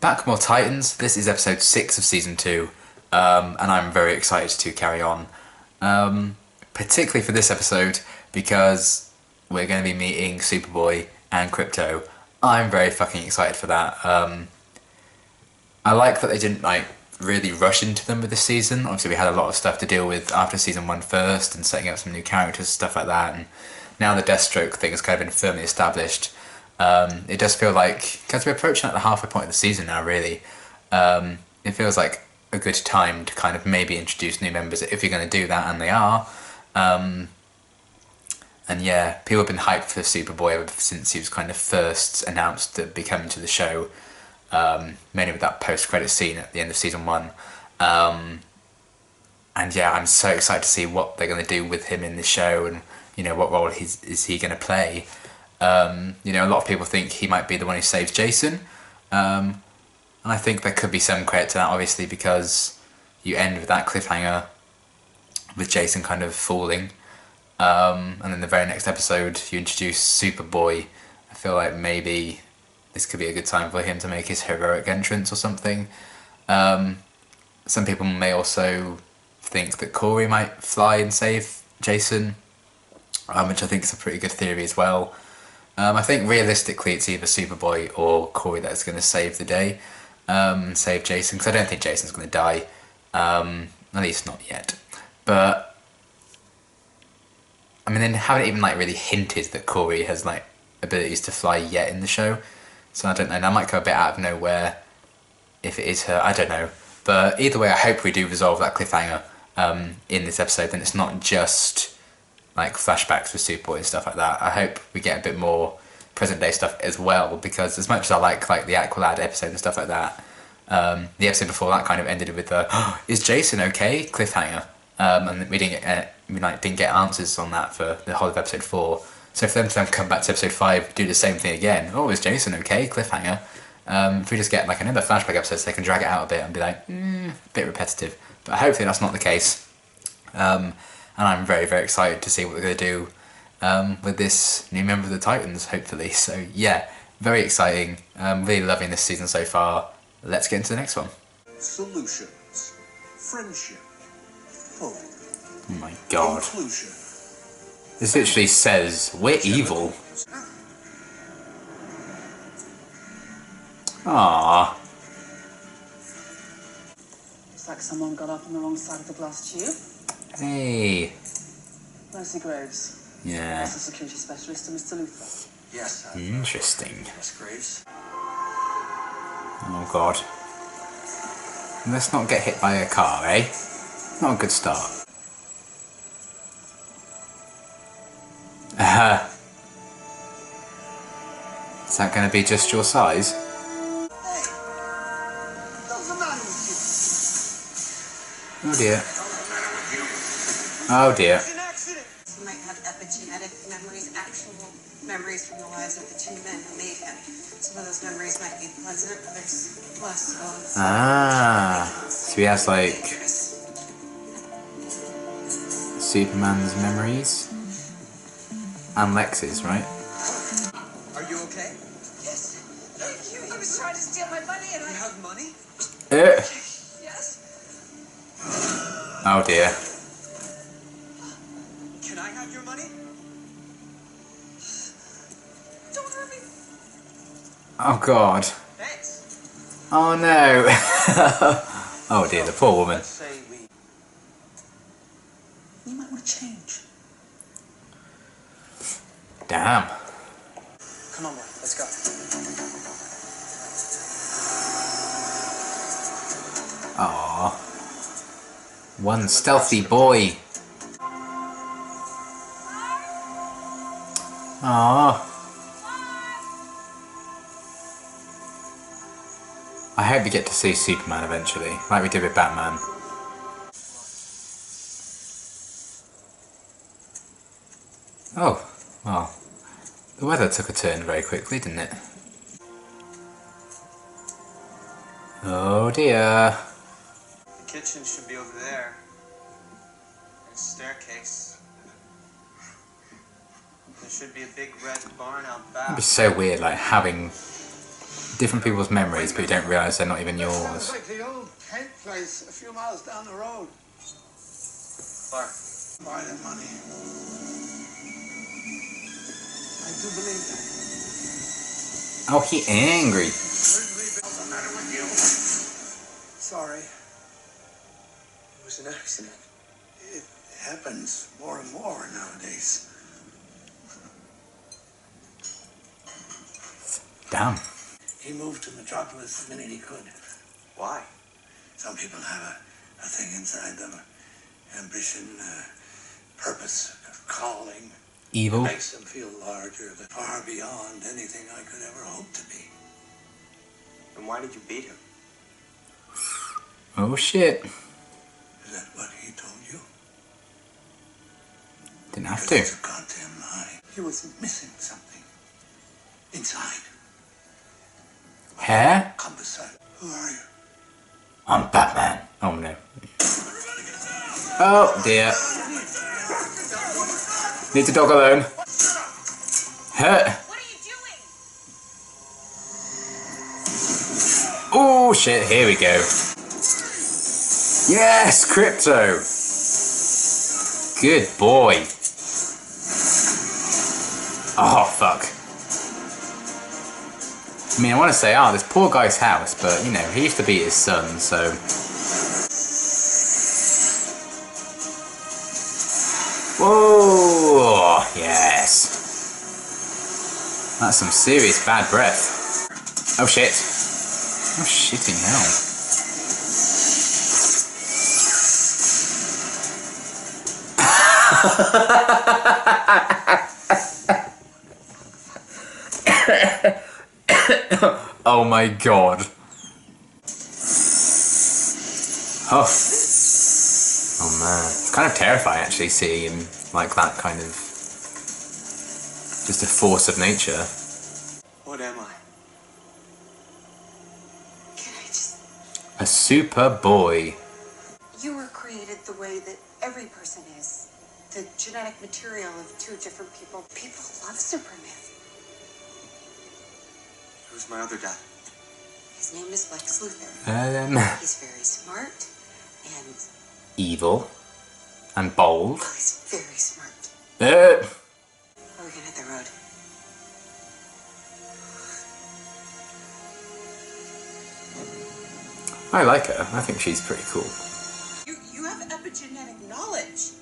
Back with more Titans. This is episode 6 of season 2, and I'm very excited to carry on. Particularly for this episode, because we're going to be meeting Superboy and Krypto. I'm very fucking excited for that. I like that they didn't really rush into them with this season. Obviously we had a lot of stuff to deal with after season 1 first, and setting up some new characters, stuff like that, and now the Deathstroke thing has kind of been firmly established. It does feel like, because we're approaching the halfway point of the season now, really, it feels like a good time to kind of maybe introduce new members if you're going to do that, and they are. And yeah, people have been hyped for Superboy ever since he was kind of first announced to be coming to the show, mainly with that post-credit scene at the end of season 1. And yeah, I'm so excited to see what they're going to do with him in the show, and what role is he going to play. A lot of people think he might be the one who saves Jason, and I think there could be some credit to that, obviously, because you end with that cliffhanger with Jason kind of falling, and then the very next episode you introduce Superboy. I feel like maybe this could be a good time for him to make his heroic entrance or something. Some people may also think that Corey might fly and save Jason, which I think is a pretty good theory as well. I think realistically it's either Superboy or Corey that's going to save the day, save Jason, because I don't think Jason's going to die, at least not yet. But I mean, they haven't even really hinted that Corey has abilities to fly yet in the show, so I don't know. That might go a bit out of nowhere if it is her. I don't know. But either way, I hope we do resolve that cliffhanger in this episode, and it's not just flashbacks with Superboy and stuff like that. I hope we get a bit more present day stuff as well, because as much as I like the Aqualad episode and stuff like that, the episode before that kind of ended with the "Is Jason okay?" cliffhanger, and we didn't get answers on that for the whole of episode 4. So for them to then come back to episode 5, do the same thing again, "Oh, is Jason okay?" cliffhanger. If we just get another flashback episode, so they can drag it out a bit and be a bit repetitive. But hopefully that's not the case. And I'm very, very excited to see what we're going to do with this new member of the Titans, hopefully. So yeah, very exciting. Really loving this season so far. Let's get into the next one. Solutions, friendship, hope. Oh my god. Inclusion. This literally says, we're evil. Aww. Looks like someone got up on the wrong side of the glass tube. Hey. Mercy Graves. Yeah. That's the security specialist to Mr. Luther. Yes. Interesting. Miss Graves. Oh god. Let's not get hit by a car, eh? Not a good start. Is that going to be just your size? Hey, what's the matter with Oh dear. you? Oh dear. It's an accident. He might have epigenetic memories, actual memories from the lives of the 2 men who made him. Some of those memories might be pleasant, others less so. Ah. So he has Superman's memories. And Lex's, right? Are you okay? Yes, thank you. He was trying to steal my money and You have money? Yes. Oh dear. Can I have your money? Don't hurt me. Oh god. Thanks. Oh no. Oh dear, the poor woman. Let's say we... You might want to change. Damn. Come on, boy. Let's go. Aww. One stealthy boy. Aww. I hope we get to see Superman eventually, like we did with Batman. Oh, well. The weather took a turn very quickly, didn't it? Oh dear. The kitchen should be over there. And staircase. There should be a big red barn out back. It'd be so weird, having different people's memories, but you don't realise they're not even yours. Sounds like the old Kent place a few miles down the road. Clark. Buy the money. I do believe that. Oh, he angry. What's the matter with you? Sorry. It was an accident. It happens more and more nowadays. Damn. He moved to Metropolis the minute he could. Why? Some people have a thing inside them. Ambition, purpose, calling. Evil. Makes them feel larger, far beyond anything I could ever hope to be. And why did you beat him? Oh shit. Is that what he told you? Didn't have Because to. it's a goddamn lie. He was missing something. Inside. Hair? Come beside. Who are you? I'm Batman. Oh no. Oh dear. Leave the dog alone. Hurt. What are you doing? Oh shit, here we go. Yes, Crypto. Good boy. Oh fuck. I mean, I want to say, this poor guy's house, but you know, he used to beat his son, so. Whoa! Yes. That's some serious bad breath. Oh shit. Oh shitting hell. Oh my god. Oh. Oh man. It's kind of terrifying actually seeing him like that kind of just a force of nature. What am I? Can I just... A super boy. You were created the way that every person is. The genetic material of two different people. People love Superman. Who's my other dad? His name is Lex Luthor. He's He's very smart and... evil and bold. Oh, he's very smart. Uh, Are we gonna hit the road? I like her. I think she's pretty cool. You have epigenetic knowledge.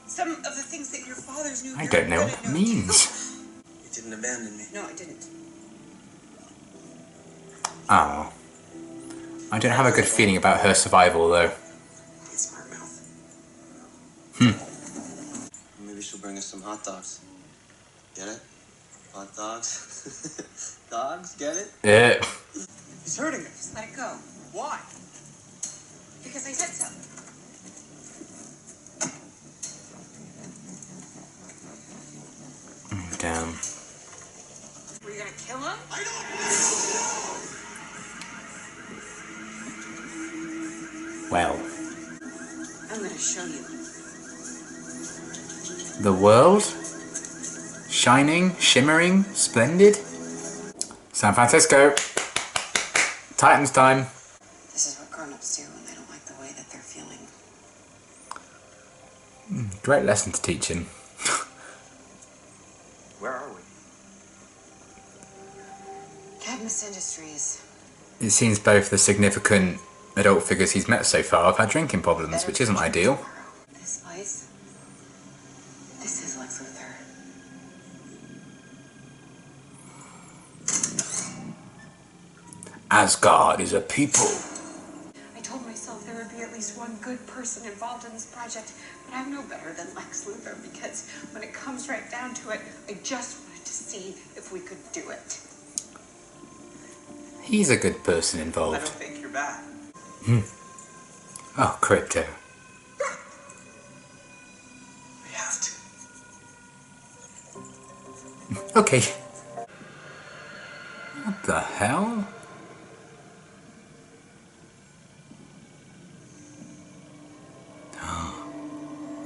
Some of the things that your fathers knew. I don't know what it means. You didn't abandon me. No, I didn't. Oh. I don't have a good feeling about her survival though. He's smart mouth. Hmm. Maybe she'll bring us some hot dogs. Get it? Hot dogs? Dogs, get it? He's hurting us. Just let it go. Why? Because I said so. Damn. Were you gonna kill him? I don't Well. I'm gonna show you. The world? Shining, shimmering, splendid? San Francisco. Titans time. This is what grown-ups do when they don't like the way that they're feeling. Great lesson to teach him. Where are we? Cadmus Industries. It seems both the significant adult figures he's met so far have had drinking problems, which isn't ideal. This place. This is Lex Luthor. Asgard is a people. I told myself there would be at least one good person involved in this project, but I'm no better than Lex Luthor because when it comes right down to it, I just wanted to see if we could do it. He's a good person I involved. don't think you're bad. Oh, Crypto. We have to. Okay. What the hell?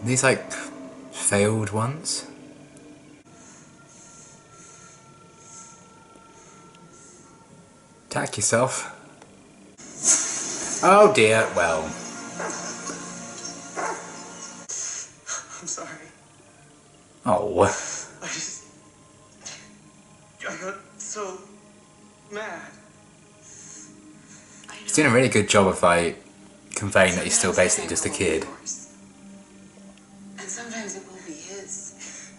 These like failed ones? Attack yourself. Oh dear, well. I'm sorry. Oh. I got so mad. He's doing a really good job of like conveying that he's still basically just a kid. And sometimes it will be his.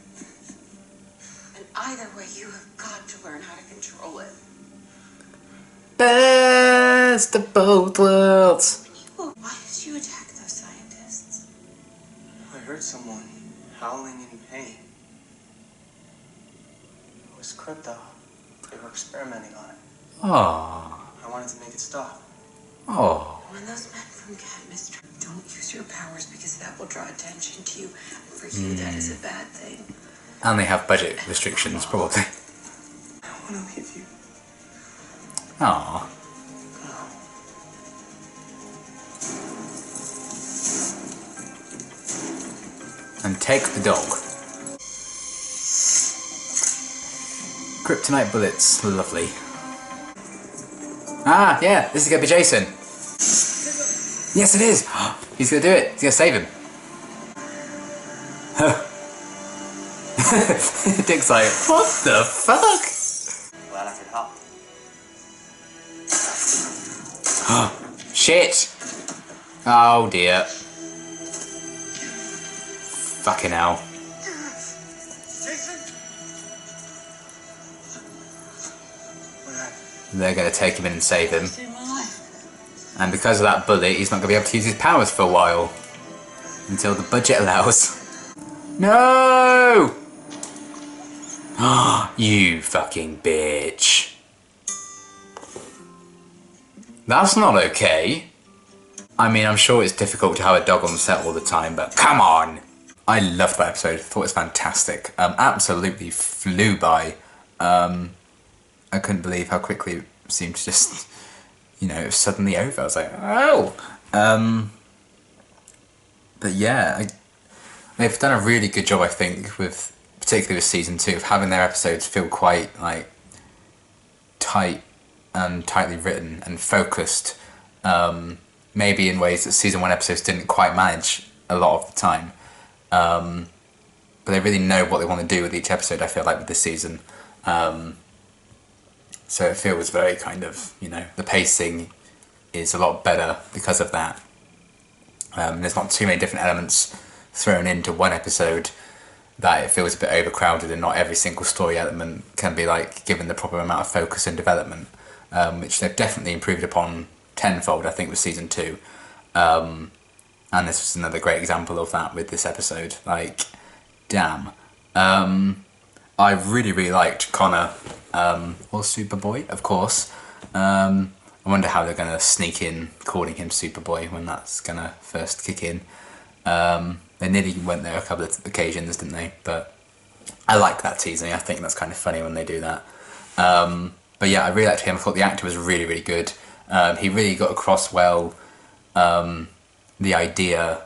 And either way, you have got to learn how to control it. Best of both worlds. Why did you attack those scientists? I heard someone howling in pain. It was KRYPTO. They were experimenting on it. Oh. I wanted to make it stop. Oh. When those men from Cadmus don't use your powers because that will draw attention to you. For you, that is a bad thing. And they have budget restrictions, probably. I want to leave you. Aww. And take the dog. Kryptonite bullets, lovely. Ah, yeah, this is gonna be Jason. Yes, it is. He's gonna do it. He's gonna save him. Dick's like, what the fuck? Glad I could help. Shit! Oh dear. Fucking hell. Jason? What happened? They're gonna take him in and save him. Saved my life. And because of that bullet, he's not gonna be able to use his powers for a while. Until the budget allows. No! You fucking bitch. That's not okay. I mean, I'm sure it's difficult to have a dog on set all the time, but come on! I loved that episode. I thought it was fantastic. Absolutely flew by. I couldn't believe how quickly it seemed to just, you know, it was suddenly over. I was like, oh! But yeah, they've done a really good job, I think, with particularly with season 2, of having their episodes feel quite like tight and tightly written and focused. Maybe in ways that season 1 episodes didn't quite manage a lot of the time. But they really know what they want to do with each episode, I feel like, with this season. So it feels very kind of, you know, the pacing is a lot better because of that. There's not too many different elements thrown into one episode that it feels a bit overcrowded, and not every single story element can be like given the proper amount of focus and development, which they've definitely improved upon tenfold, I think, with season 2. And this was another great example of that with this episode. Like, damn. I really liked Connor, or Superboy, of course. I wonder how they're going to sneak in calling him Superboy when that's going to first kick in. They nearly went there a couple of occasions, didn't they? But I like that teasing. I think that's kind of funny when they do that. But yeah, I really liked him. I thought the actor was really good. He really got across well the idea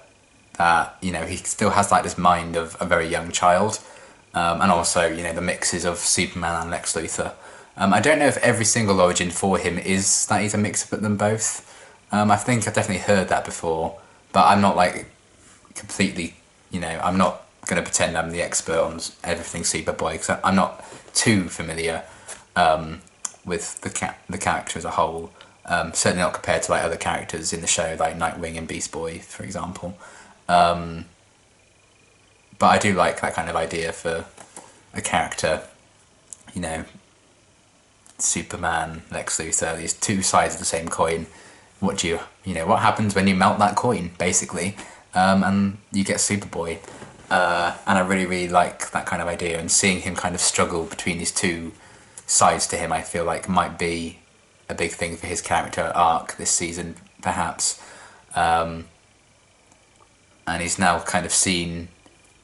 that, you know, he still has like this mind of a very young child. And also, you know, the mixes of Superman and Lex Luthor. I don't know if every single origin for him is that he's a mix of them both. I think I've definitely heard that before, but I'm not like completely, you know, I'm not going to pretend I'm the expert on everything Superboy, because I'm not too familiar with the character as a whole. Certainly not compared to like other characters in the show, like Nightwing and Beast Boy, for example. But I do like that kind of idea for a character, you know, Superman, Lex Luthor, these two sides of the same coin. What happens when you melt that coin, basically, and you get Superboy. And I really like that kind of idea, and seeing him kind of struggle between these two sides to him, I feel like might be a big thing for his character arc this season, perhaps. And he's now kind of seen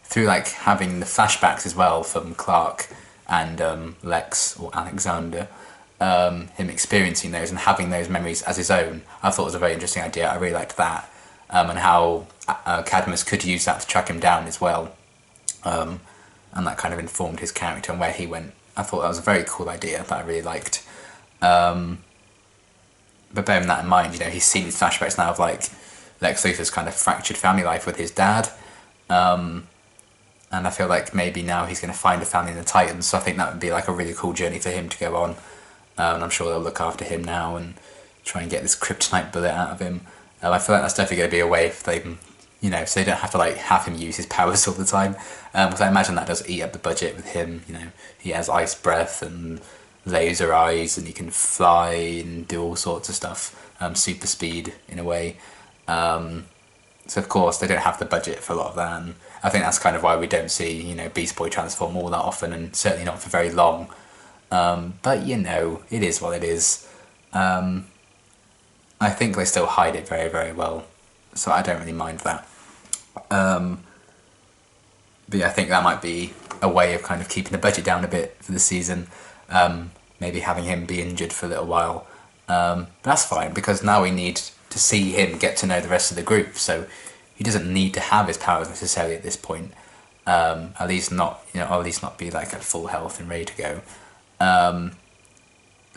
through like having the flashbacks as well from Clark and Lex, or Alexander, him experiencing those and having those memories as his own. I thought it was a very interesting idea. I really liked that, and how Cadmus could use that to track him down as well, and that kind of informed his character and where he went. I thought that was a very cool idea that I really liked. but bearing that in mind, you know, he's seen these flashbacks now of like Lex Luthor's kind of fractured family life with his dad, and I feel like maybe now he's going to find a family in the Titans. So I think that would be like a really cool journey for him to go on, and I'm sure they'll look after him now and try and get this kryptonite bullet out of him. I feel like that's definitely going to be a way for them, you know, so they don't have to like have him use his powers all the time. Because I imagine that does eat up the budget with him. You know, he has ice breath and laser eyes, and he can fly and do all sorts of stuff. Super speed in a way. So of course they don't have the budget for a lot of that. And I think that's kind of why we don't see, you know, Beast Boy transform all that often, and certainly not for very long. But you know, it is what it is. I think they still hide it very, very well, so I don't really mind that. But yeah, I think that might be a way of kind of keeping the budget down a bit for the season. Maybe having him be injured for a little while. But that's fine, because now we need to see him get to know the rest of the group, so he doesn't need to have his powers necessarily at this point. At least not, you know, or at least not be like at full health and ready to go.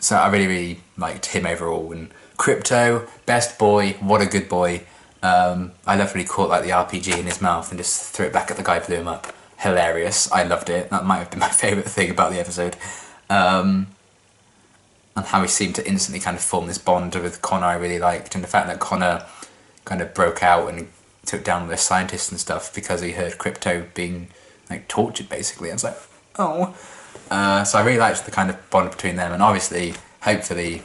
So I really, really liked him overall. And KRYPTO, best boy, what a good boy. I love when he caught like the RPG in his mouth and just threw it back at the guy, blew him up. Hilarious. I loved it. That might have been my favourite thing about the episode. And how he seemed to instantly kind of form this bond with Connor I really liked. And the fact that Connor kind of broke out and took down all the scientists and stuff because he heard KRYPTO being like tortured basically. I was like, oh. So I really liked the kind of bond between them, and obviously, hopefully,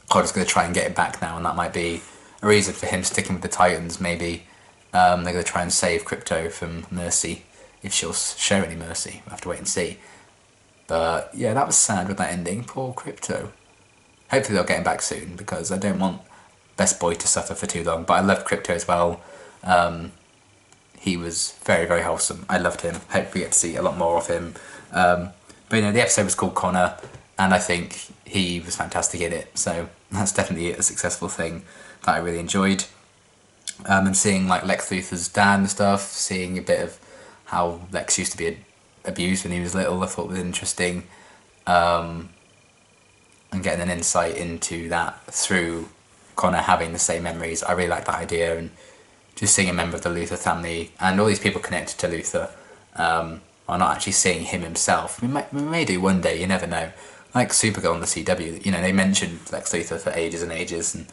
Connor's going to try and get it back now, and that might be a reason for him sticking with the Titans. Maybe they're going to try and save KRYPTO from Mercy, if she'll show any mercy. We'll have to wait and see. But yeah, that was sad with that ending. Poor KRYPTO. Hopefully they'll get him back soon, because I don't want Best Boy to suffer for too long. But I loved KRYPTO as well. He was very, very wholesome. I loved him. Hope we get to see a lot more of him. But you know, the episode was called Connor, and I think he was fantastic in it. So that's definitely a successful thing that I really enjoyed. And seeing like Lex Luthor's dad and stuff, seeing a bit of how Lex used to be abused when he was little, I thought was interesting. And getting an insight into that through Connor having the same memories. I really like that idea, and just seeing a member of the Luthor family and all these people connected to Luthor are not actually seeing him himself. We may do one day, you never know. Like Supergirl on the CW, you know, they mentioned Lex Luthor for ages and ages, and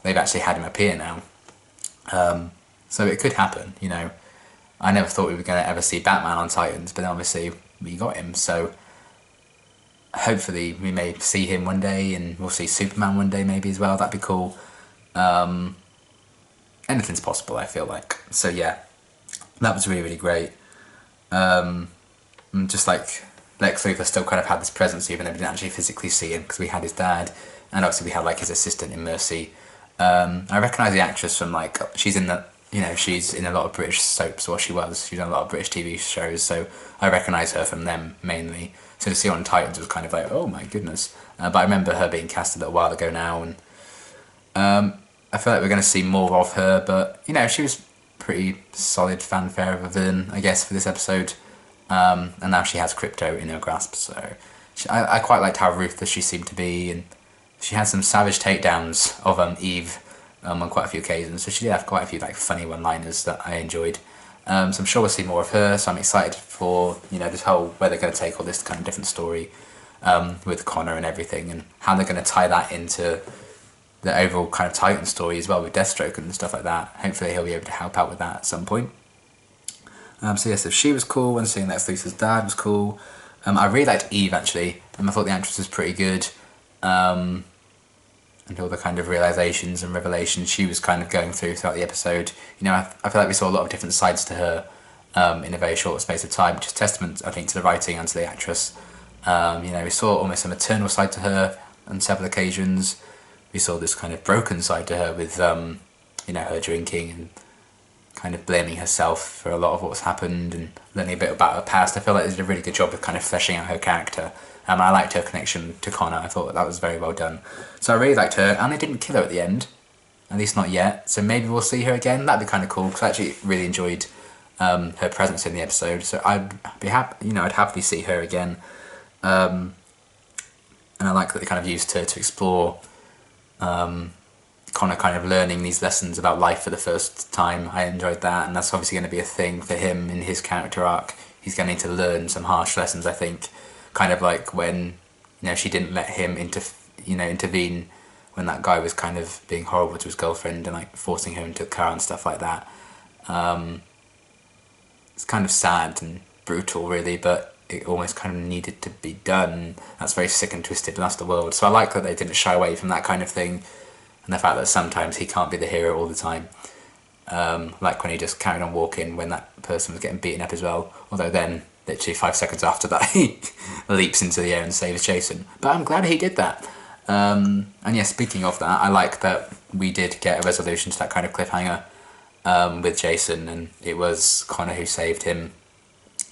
they've actually had him appear now. So it could happen, you know. I never thought we were going to ever see Batman on Titans, but obviously we got him, so hopefully we may see him one day, and we'll see Superman one day maybe as well. That'd be cool. Anything's possible, I feel like. So yeah, that was really, really great. Just like Lex Luthor still kind of had this presence even though we didn't actually physically see him, because we had his dad, and obviously we had like his assistant in Mercy. I recognise the actress from like, she's in the, you know, she's in a lot of British soaps, or she's in a lot of British TV shows, so I recognise her from them mainly. So to see her on Titans was kind of like, oh my goodness. But I remember her being cast a little while ago now, and I feel like we're going to see more of her, but you know, she was pretty solid fanfare of a villain, I guess, for this episode. And now she has KRYPTO in her grasp, so I quite liked how ruthless she seemed to be, and she had some savage takedowns of Eve on quite a few occasions, so she did have quite a few like funny one-liners that I enjoyed. So I'm sure we'll see more of her, so I'm excited for, you know, this whole, where they're going to take all this kind of different story with Connor and everything, and how they're going to tie that into the overall kind of Titan story as well, with Deathstroke and stuff like that. Hopefully he'll be able to help out with that at some point. So yeah, so she was cool, and seeing Lex Luthor's dad was cool. I really liked Eve actually, and I thought the actress was pretty good. And all the kind of realizations and revelations she was kind of going throughout the episode. You know, I feel like we saw a lot of different sides to her in a very short space of time, which is testament, I think, to the writing and to the actress. You know, we saw almost a maternal side to her on several occasions. We saw this kind of broken side to her with, you know, her drinking and kind of blaming herself for a lot of what's happened, and learning a bit about her past. I feel like they did a really good job of kind of fleshing out her character. I liked her connection to Connor. I thought that was very well done. So I really liked her, and they didn't kill her at the end, at least not yet. So maybe we'll see her again. That'd be kind of cool, because I actually really enjoyed her presence in the episode. So I'd be happy, you know, I'd happily see her again. And I like that they kind of used her to explore Connor kind of learning these lessons about life for the first time. I enjoyed that, and that's obviously going to be a thing for him in his character arc. He's going to need to learn some harsh lessons, I think, kind of like when, you know, she didn't let him intervene when that guy was kind of being horrible to his girlfriend and like forcing her into the car and stuff like that. It's kind of sad and brutal, really, but it almost kind of needed to be done. That's very sick and twisted, and that's the world. So I like that they didn't shy away from that kind of thing, and the fact that sometimes he can't be the hero all the time. Like when he just carried on walking when that person was getting beaten up as well. Although then, literally 5 seconds after that, he leaps into the air and saves Jason. But I'm glad he did that. And yeah, speaking of that, I like that we did get a resolution to that kind of cliffhanger with Jason, and it was Connor who saved him.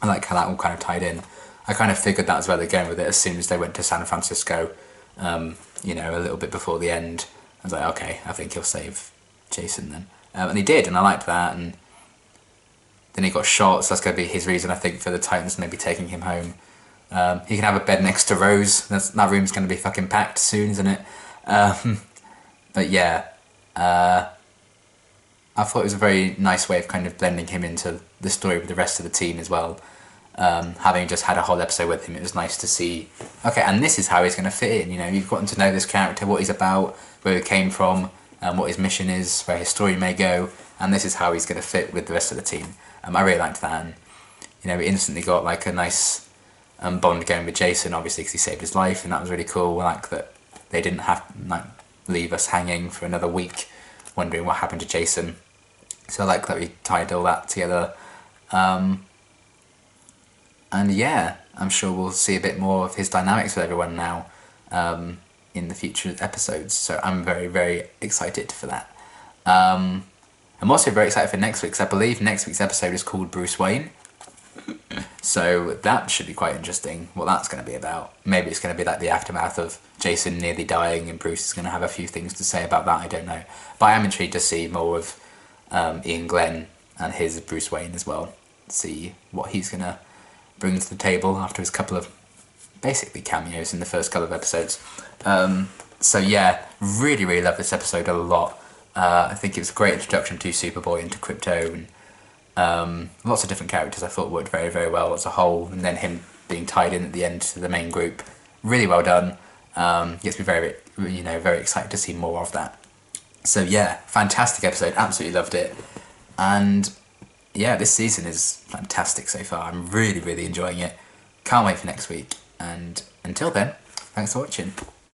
I like how that all kind of tied in. I kind of figured that was where they're going with it as soon as they went to San Francisco, you know, a little bit before the end. I was like, okay, I think he'll save Jason then. And he did, and I liked that. And then he got shot, so that's going to be his reason, I think, for the Titans maybe taking him home. He can have a bed next to Rose. That room's going to be fucking packed soon, isn't it? But yeah, I thought it was a very nice way of kind of blending him into the story with the rest of the team as well. Having just had a whole episode with him, it was nice to see, okay, and this is how he's going to fit in. You know, you've gotten to know this character, what he's about, where he came from, what his mission is, where his story may go, and this is how he's going to fit with the rest of the team. I really liked that, and you know, we instantly got like a nice bond going with Jason, obviously, because he saved his life, and that was really cool. I like that they didn't have to like leave us hanging for another week, wondering what happened to Jason. So I like that we tied all that together. And yeah, I'm sure we'll see a bit more of his dynamics with everyone now in the future episodes. So I'm very, very excited for that. I'm also very excited for next week, because I believe next week's episode is called Bruce Wayne. So that should be quite interesting, what that's going to be about. Maybe it's going to be like the aftermath of Jason nearly dying, and Bruce is going to have a few things to say about that, I don't know. But I am intrigued to see more of Ian Glenn and his Bruce Wayne as well. See what he's going to bring to the table after his couple of basically cameos in the first couple of episodes. So yeah, really, really love this episode a lot. I think it was a great introduction to Superboy and to Krypto, and lots of different characters I thought worked very, very well as a whole, and then him being tied in at the end to the main group. Really well done. Gets me very, you know, very excited to see more of that. So yeah, fantastic episode, absolutely loved it. And yeah, this season is fantastic so far. I'm really, really enjoying it. Can't wait for next week. And until then, thanks for watching.